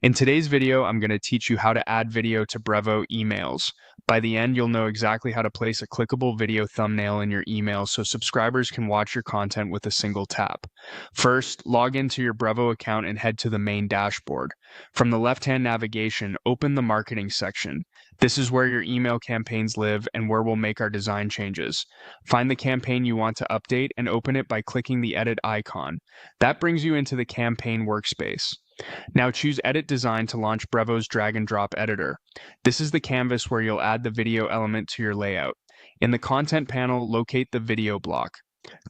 In today's video, I'm going to teach you how to add video to Brevo emails. By the end, you'll know exactly how to place a clickable video thumbnail in your email so subscribers can watch your content with a single tap. First, log into your Brevo account and head to the main dashboard. From the left-hand navigation, open the marketing section. This is where your email campaigns live and where we'll make our design changes. Find the campaign you want to update and open it by clicking the edit icon. That brings you into the campaign workspace. Now choose Edit Design to launch Brevo's drag and drop editor. This is the canvas where you'll add the video element to your layout. In the content panel, locate the video block.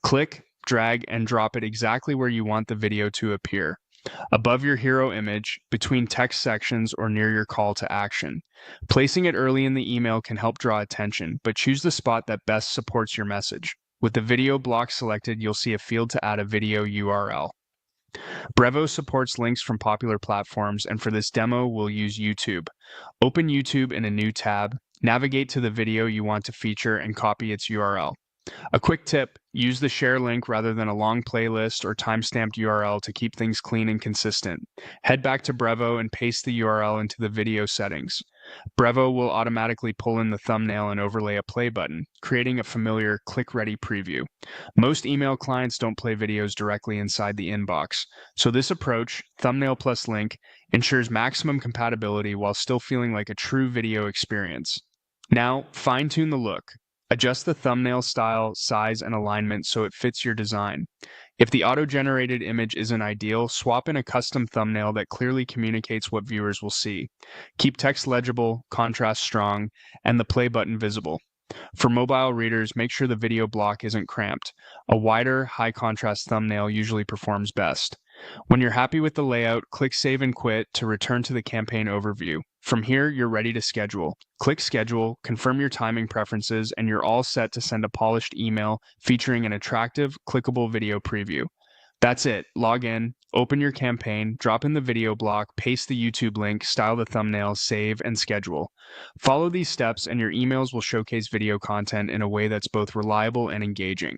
Click, drag, and drop it exactly where you want the video to appear. Above your hero image, between text sections, or near your call to action. Placing it early in the email can help draw attention, but choose the spot that best supports your message. With the video block selected, you'll see a field to add a video URL. Brevo supports links from popular platforms, and for this demo, we'll use YouTube. Open YouTube in a new tab, navigate to the video you want to feature, and copy its URL. A quick tip, use the share link rather than a long playlist or timestamped URL to keep things clean and consistent. Head back to Brevo and paste the URL into the video settings. Brevo will automatically pull in the thumbnail and overlay a play button, creating a familiar click-ready preview. Most email clients don't play videos directly inside the inbox, so this approach, thumbnail plus link, ensures maximum compatibility while still feeling like a true video experience. Now, fine-tune the look. Adjust the thumbnail style, size, and alignment so it fits your design. If the auto-generated image isn't ideal, swap in a custom thumbnail that clearly communicates what viewers will see. Keep text legible, contrast strong, and the play button visible. For mobile readers, make sure the video block isn't cramped. A wider, high-contrast thumbnail usually performs best. When you're happy with the layout, click Save and Quit to return to the campaign overview. From here, you're ready to schedule. Click Schedule, confirm your timing preferences, and you're all set to send a polished email featuring an attractive, clickable video preview. That's it. Log in, open your campaign, drop in the video block, paste the YouTube link, style the thumbnail, save, and schedule. Follow these steps and your emails will showcase video content in a way that's both reliable and engaging.